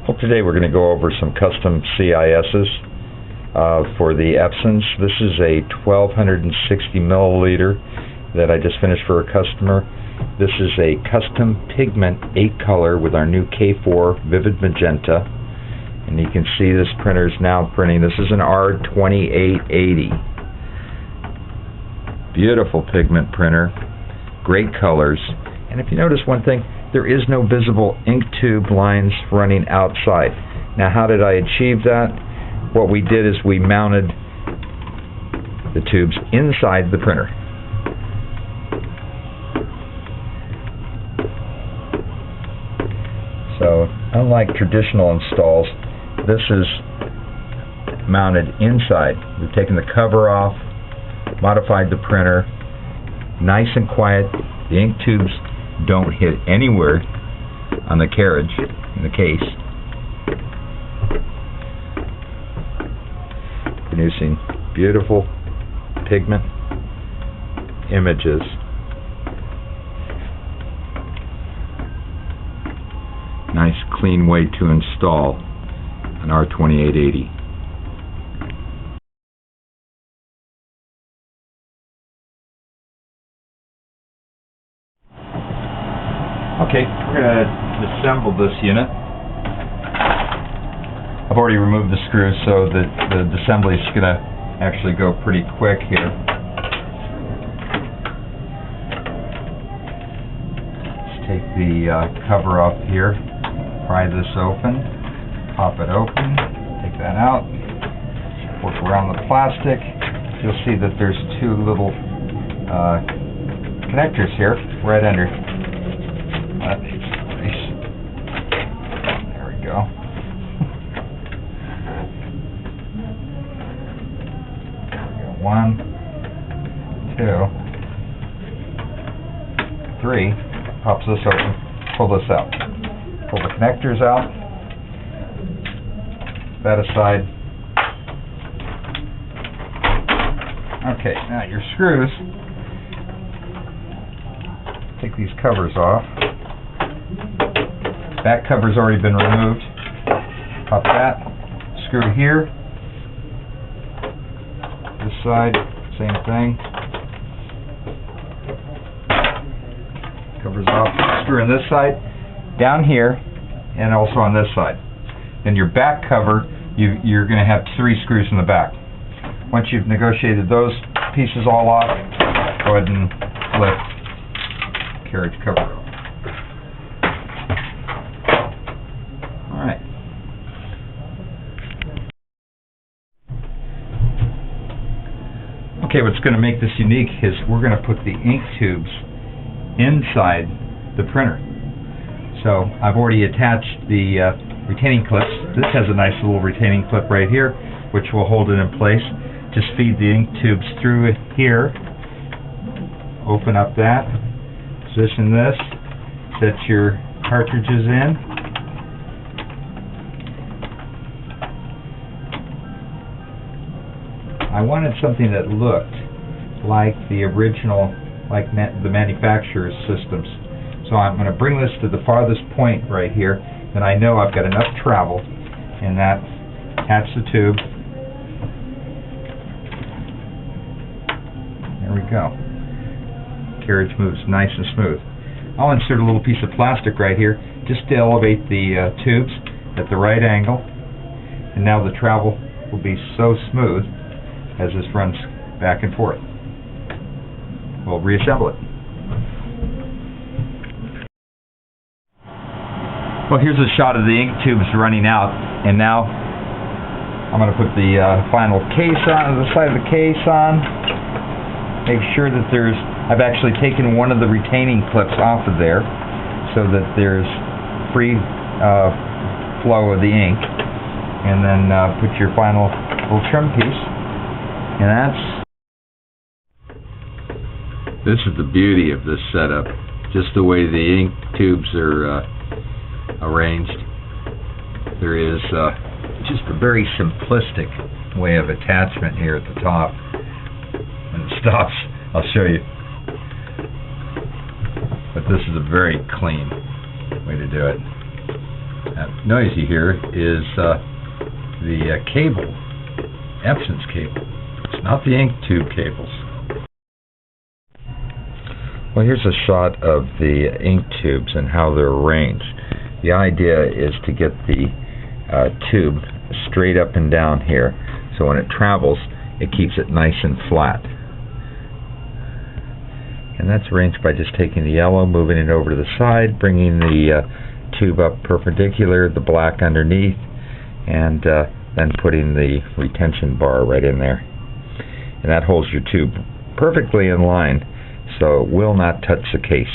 Well, today we're going to go over some custom CISSs for the Epsons. This is a 1260 milliliter that I just finished for a customer. This is a custom pigment 8 color with our new K4 Vivid Magenta. And you can see this printer is now printing. This is an R2880. Beautiful pigment printer. Great colors. And if you notice one thing, there is no visible ink tube lines running outside. Now, how did I achieve that? What we did is we mounted the tubes inside the printer. So, unlike traditional installs, this is mounted inside. We've taken the cover off, modified the printer, nice and quiet. The ink tubes don't hit anywhere on the carriage in the case, producing beautiful pigment images. Nice clean way to install an R2880. Okay, we're going to disassemble this unit. I've already removed the screws, so that the assembly is going to actually go pretty quick here. Let's take the cover off here, pry this open, pop it open, take that out, work around the plastic. You'll see that there's two little connectors here right under. There we go. One, two, three. Pops this open. Pull this out. Pull the connectors out. That aside. Okay, now your screws. Take these covers off. That cover's already been removed. Pop that. Screw here. This side, same thing. Covers off. Screw on this side, down here, and also on this side. Then your back cover, you're going to have 3 screws in the back. Once you've negotiated those pieces all off, go ahead and lift carriage cover off. Okay, what's going to make this unique is we're going to put the ink tubes inside the printer. So I've already attached the retaining clips. This has a nice little retaining clip right here, which will hold it in place. Just feed the ink tubes through it here. Open up that. Position this. Set your cartridges in. I wanted something that looked like the original, like the manufacturer's systems. So I'm going to bring this to the farthest point right here, and I know I've got enough travel, and that attach the tube. There we go. Carriage moves nice and smooth. I'll insert a little piece of plastic right here just to elevate the tubes at the right angle, and now the travel will be so smooth as this runs back and forth. We'll reassemble it. Well, here's a shot of the ink tubes running out, and now I'm going to put the final case on, the side of the case on. Make sure that I've actually taken one of the retaining clips off of there so that there's free flow of the ink, and then put your final little trim piece. And this is the beauty of this setup, just the way the ink tubes are arranged. There is just a very simplistic way of attachment here at the top. When it stops, I'll show you. But this is a very clean way to do it. That noise you hear is the cable, Epson's cable. It's not the ink tube cables. Well, here's a shot of the ink tubes and how they're arranged. The idea is to get the tube straight up and down here, so when it travels, it keeps it nice and flat. And that's arranged by just taking the yellow, moving it over to the side, bringing the tube up perpendicular, the black underneath, and then putting the retention bar right in there. And that holds your tube perfectly in line, so it will not touch the case.